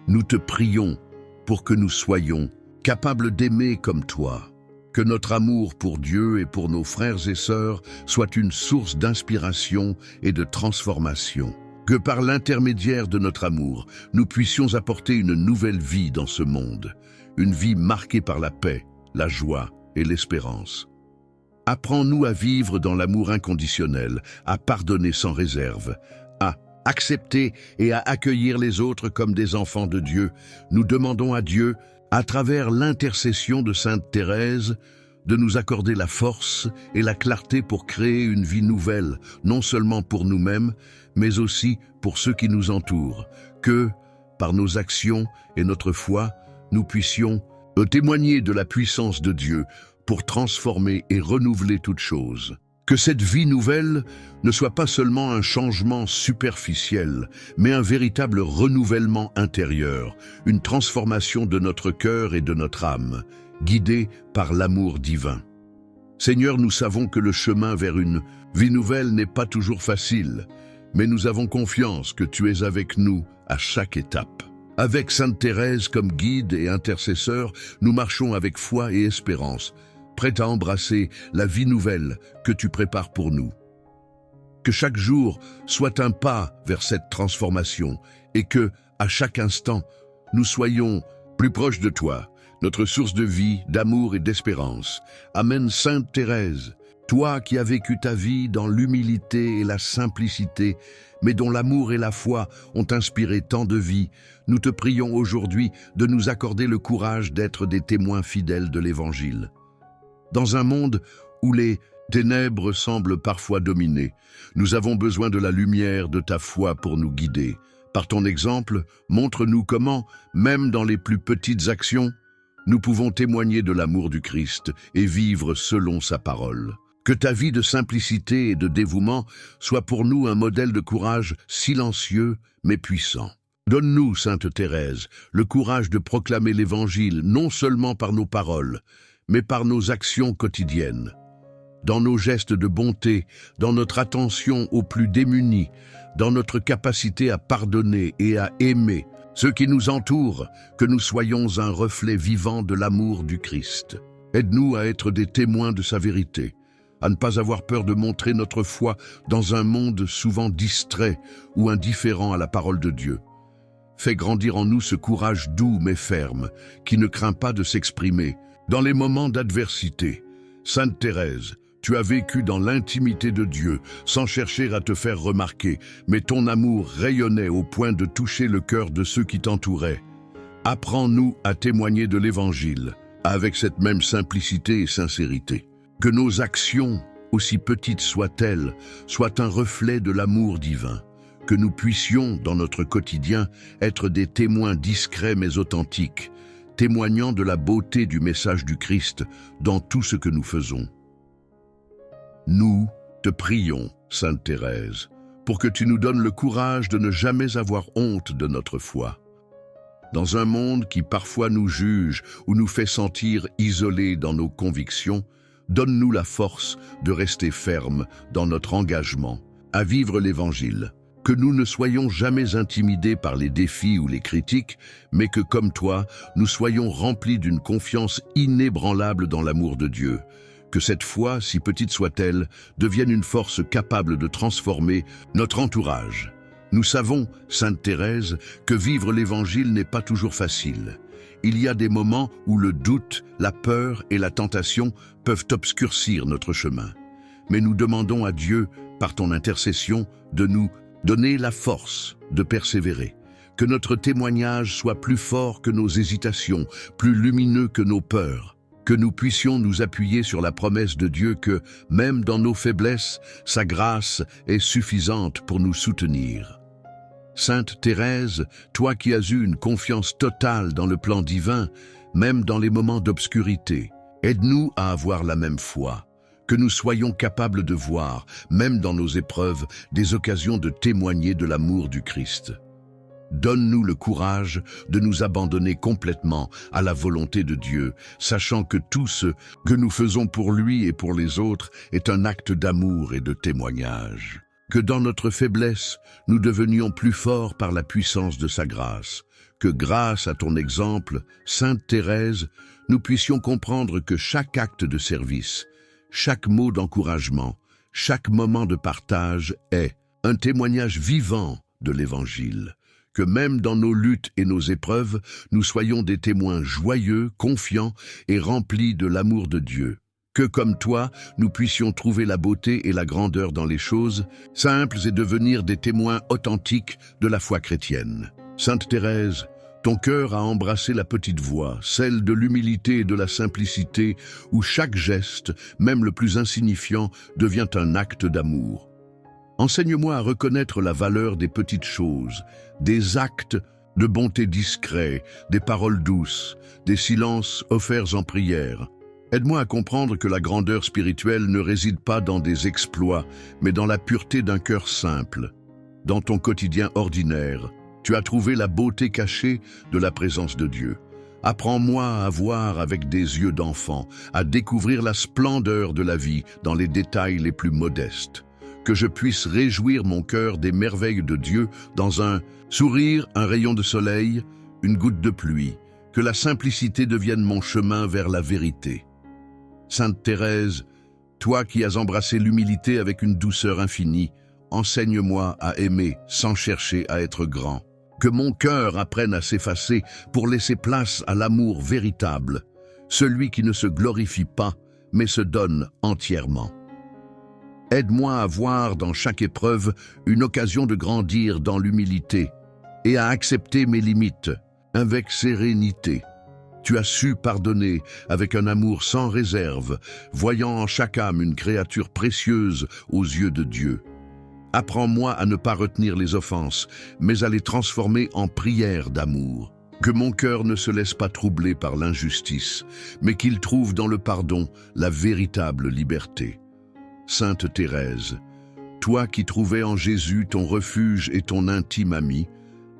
nous te prions pour que nous soyons capables d'aimer comme toi. Que notre amour pour Dieu et pour nos frères et sœurs soit une source d'inspiration et de transformation. Que par l'intermédiaire de notre amour, nous puissions apporter une nouvelle vie dans ce monde, une vie marquée par la paix, la joie et l'espérance. Apprends-nous à vivre dans l'amour inconditionnel, à pardonner sans réserve, à accepter et à accueillir les autres comme des enfants de Dieu. Nous demandons à Dieu, à travers l'intercession de Sainte Thérèse, de nous accorder la force et la clarté pour créer une vie nouvelle, non seulement pour nous-mêmes, mais aussi pour ceux qui nous entourent. Que, par nos actions et notre foi, nous puissions témoigner de la puissance de Dieu pour transformer et renouveler toutes choses. Que cette vie nouvelle ne soit pas seulement un changement superficiel, mais un véritable renouvellement intérieur, une transformation de notre cœur et de notre âme, guidée par l'amour divin. Seigneur, nous savons que le chemin vers une vie nouvelle n'est pas toujours facile, mais nous avons confiance que tu es avec nous à chaque étape. Avec Sainte Thérèse comme guide et intercesseur, nous marchons avec foi et espérance, prêts à embrasser la vie nouvelle que tu prépares pour nous. Que chaque jour soit un pas vers cette transformation et que, à chaque instant, nous soyons plus proches de toi, notre source de vie, d'amour et d'espérance. Amen, Sainte Thérèse, toi qui as vécu ta vie dans l'humilité et la simplicité, mais dont l'amour et la foi ont inspiré tant de vies, nous te prions aujourd'hui de nous accorder le courage d'être des témoins fidèles de l'Évangile. Dans un monde où les ténèbres semblent parfois dominer, nous avons besoin de la lumière de ta foi pour nous guider. Par ton exemple, montre-nous comment, même dans les plus petites actions, nous pouvons témoigner de l'amour du Christ et vivre selon sa parole. Que ta vie de simplicité et de dévouement soit pour nous un modèle de courage silencieux mais puissant. Donne-nous, Sainte Thérèse, le courage de proclamer l'Évangile non seulement par nos paroles, mais par nos actions quotidiennes. Dans nos gestes de bonté, dans notre attention aux plus démunis, dans notre capacité à pardonner et à aimer ceux qui nous entourent, que nous soyons un reflet vivant de l'amour du Christ. Aide-nous à être des témoins de sa vérité, à ne pas avoir peur de montrer notre foi dans un monde souvent distrait ou indifférent à la parole de Dieu. Fais grandir en nous ce courage doux mais ferme, qui ne craint pas de s'exprimer. Dans les moments d'adversité, Sainte Thérèse, tu as vécu dans l'intimité de Dieu, sans chercher à te faire remarquer, mais ton amour rayonnait au point de toucher le cœur de ceux qui t'entouraient. Apprends-nous à témoigner de l'Évangile, avec cette même simplicité et sincérité. Que nos actions, aussi petites soient-elles, soient un reflet de l'amour divin. Que nous puissions, dans notre quotidien, être des témoins discrets mais authentiques, témoignant de la beauté du message du Christ dans tout ce que nous faisons. Nous te prions, Sainte Thérèse, pour que tu nous donnes le courage de ne jamais avoir honte de notre foi. Dans un monde qui parfois nous juge ou nous fait sentir isolés dans nos convictions, donne-nous la force de rester fermes dans notre engagement à vivre l'Évangile. Que nous ne soyons jamais intimidés par les défis ou les critiques, mais que, comme toi, nous soyons remplis d'une confiance inébranlable dans l'amour de Dieu. Que cette foi, si petite soit-elle, devienne une force capable de transformer notre entourage. Nous savons, Sainte Thérèse, que vivre l'Évangile n'est pas toujours facile. Il y a des moments où le doute, la peur et la tentation peuvent obscurcir notre chemin. Mais nous demandons à Dieu, par ton intercession, de nous donner la force de persévérer. Que notre témoignage soit plus fort que nos hésitations, plus lumineux que nos peurs. Que nous puissions nous appuyer sur la promesse de Dieu que, même dans nos faiblesses, sa grâce est suffisante pour nous soutenir. Sainte Thérèse, toi qui as eu une confiance totale dans le plan divin, même dans les moments d'obscurité, aide-nous à avoir la même foi. Que nous soyons capables de voir, même dans nos épreuves, des occasions de témoigner de l'amour du Christ. Donne-nous le courage de nous abandonner complètement à la volonté de Dieu, sachant que tout ce que nous faisons pour lui et pour les autres est un acte d'amour et de témoignage. Que dans notre faiblesse, nous devenions plus forts par la puissance de sa grâce. Que grâce à ton exemple, Sainte Thérèse, nous puissions comprendre que chaque acte de service, chaque mot d'encouragement, chaque moment de partage est un témoignage vivant de l'Évangile. Que même dans nos luttes et nos épreuves, nous soyons des témoins joyeux, confiants et remplis de l'amour de Dieu. Que comme toi, nous puissions trouver la beauté et la grandeur dans les choses simples et devenir des témoins authentiques de la foi chrétienne. Sainte Thérèse, ton cœur a embrassé la petite voie, celle de l'humilité et de la simplicité, où chaque geste, même le plus insignifiant, devient un acte d'amour. Enseigne-moi à reconnaître la valeur des petites choses, des actes de bonté discrets, des paroles douces, des silences offerts en prière. Aide-moi à comprendre que la grandeur spirituelle ne réside pas dans des exploits, mais dans la pureté d'un cœur simple. Dans ton quotidien ordinaire, tu as trouvé la beauté cachée de la présence de Dieu. Apprends-moi à voir avec des yeux d'enfant, à découvrir la splendeur de la vie dans les détails les plus modestes. Que je puisse réjouir mon cœur des merveilles de Dieu dans un sourire, un rayon de soleil, une goutte de pluie. Que la simplicité devienne mon chemin vers la vérité. Sainte Thérèse, toi qui as embrassé l'humilité avec une douceur infinie, enseigne-moi à aimer sans chercher à être grand. Que mon cœur apprenne à s'effacer pour laisser place à l'amour véritable, celui qui ne se glorifie pas, mais se donne entièrement. Aide-moi à voir dans chaque épreuve une occasion de grandir dans l'humilité et à accepter mes limites avec sérénité. Tu as su pardonner avec un amour sans réserve, voyant en chaque âme une créature précieuse aux yeux de Dieu. Apprends-moi à ne pas retenir les offenses, mais à les transformer en prières d'amour. Que mon cœur ne se laisse pas troubler par l'injustice, mais qu'il trouve dans le pardon la véritable liberté. Sainte Thérèse, toi qui trouvais en Jésus ton refuge et ton intime ami,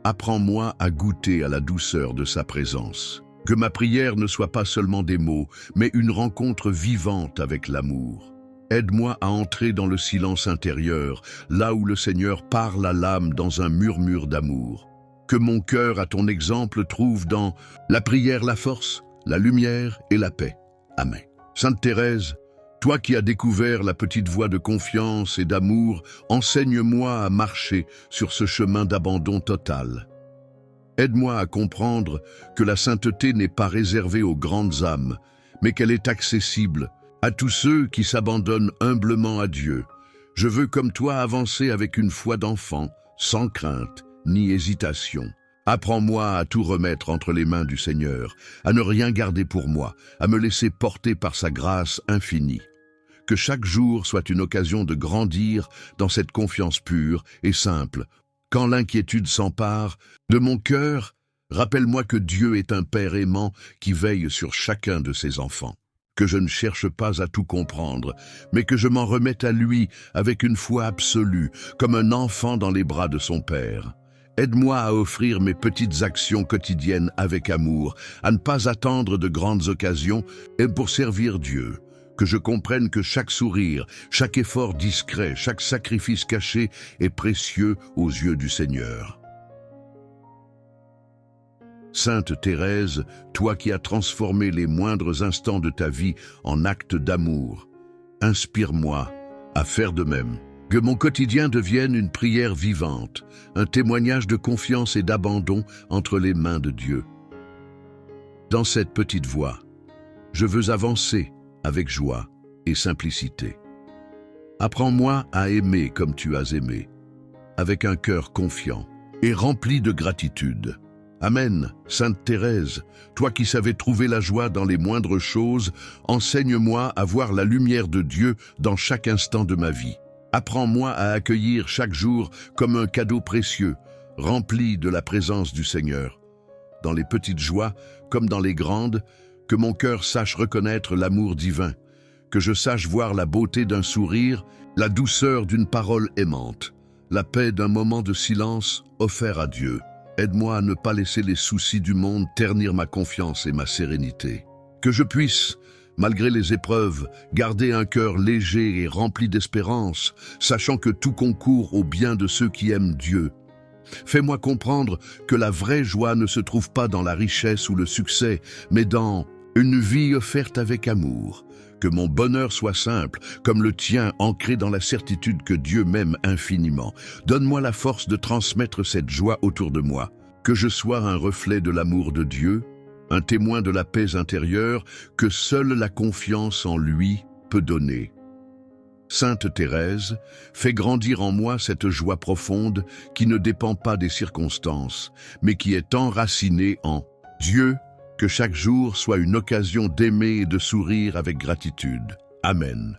apprends-moi à goûter à la douceur de sa présence. Que ma prière ne soit pas seulement des mots, mais une rencontre vivante avec l'amour. Aide-moi à entrer dans le silence intérieur, là où le Seigneur parle à l'âme dans un murmure d'amour. Que mon cœur, à ton exemple, trouve dans la prière la force, la lumière et la paix. Amen. Sainte Thérèse, toi qui as découvert la petite voie de confiance et d'amour, enseigne-moi à marcher sur ce chemin d'abandon total. Aide-moi à comprendre que la sainteté n'est pas réservée aux grandes âmes, mais qu'elle est accessible à tous ceux qui s'abandonnent humblement à Dieu. Je veux comme toi avancer avec une foi d'enfant, sans crainte ni hésitation. Apprends-moi à tout remettre entre les mains du Seigneur, à ne rien garder pour moi, à me laisser porter par sa grâce infinie. Que chaque jour soit une occasion de grandir dans cette confiance pure et simple. Quand l'inquiétude s'empare de mon cœur, rappelle-moi que Dieu est un Père aimant qui veille sur chacun de ses enfants. Que je ne cherche pas à tout comprendre, mais que je m'en remette à lui avec une foi absolue, comme un enfant dans les bras de son Père. Aide-moi à offrir mes petites actions quotidiennes avec amour, à ne pas attendre de grandes occasions et pour servir Dieu. Que je comprenne que chaque sourire, chaque effort discret, chaque sacrifice caché est précieux aux yeux du Seigneur. Sainte Thérèse, toi qui as transformé les moindres instants de ta vie en actes d'amour, inspire-moi à faire de même. Que mon quotidien devienne une prière vivante, un témoignage de confiance et d'abandon entre les mains de Dieu. Dans cette petite voie, je veux avancer avec joie et simplicité. Apprends-moi à aimer comme tu as aimé, avec un cœur confiant et rempli de gratitude. Amen, Sainte Thérèse, toi qui savais trouver la joie dans les moindres choses, enseigne-moi à voir la lumière de Dieu dans chaque instant de ma vie. Apprends-moi à accueillir chaque jour comme un cadeau précieux, rempli de la présence du Seigneur. Dans les petites joies, comme dans les grandes, que mon cœur sache reconnaître l'amour divin, que je sache voir la beauté d'un sourire, la douceur d'une parole aimante, la paix d'un moment de silence offert à Dieu. Aide-moi à ne pas laisser les soucis du monde ternir ma confiance et ma sérénité. Que je puisse, malgré les épreuves, garder un cœur léger et rempli d'espérance, sachant que tout concourt au bien de ceux qui aiment Dieu. Fais-moi comprendre que la vraie joie ne se trouve pas dans la richesse ou le succès, mais dans une vie offerte avec amour. Que mon bonheur soit simple, comme le tien, ancré dans la certitude que Dieu m'aime infiniment. Donne-moi la force de transmettre cette joie autour de moi. Que je sois un reflet de l'amour de Dieu, un témoin de la paix intérieure que seule la confiance en lui peut donner. Sainte Thérèse, fais grandir en moi cette joie profonde qui ne dépend pas des circonstances, mais qui est enracinée en Dieu. Que chaque jour soit une occasion d'aimer et de sourire avec gratitude. Amen.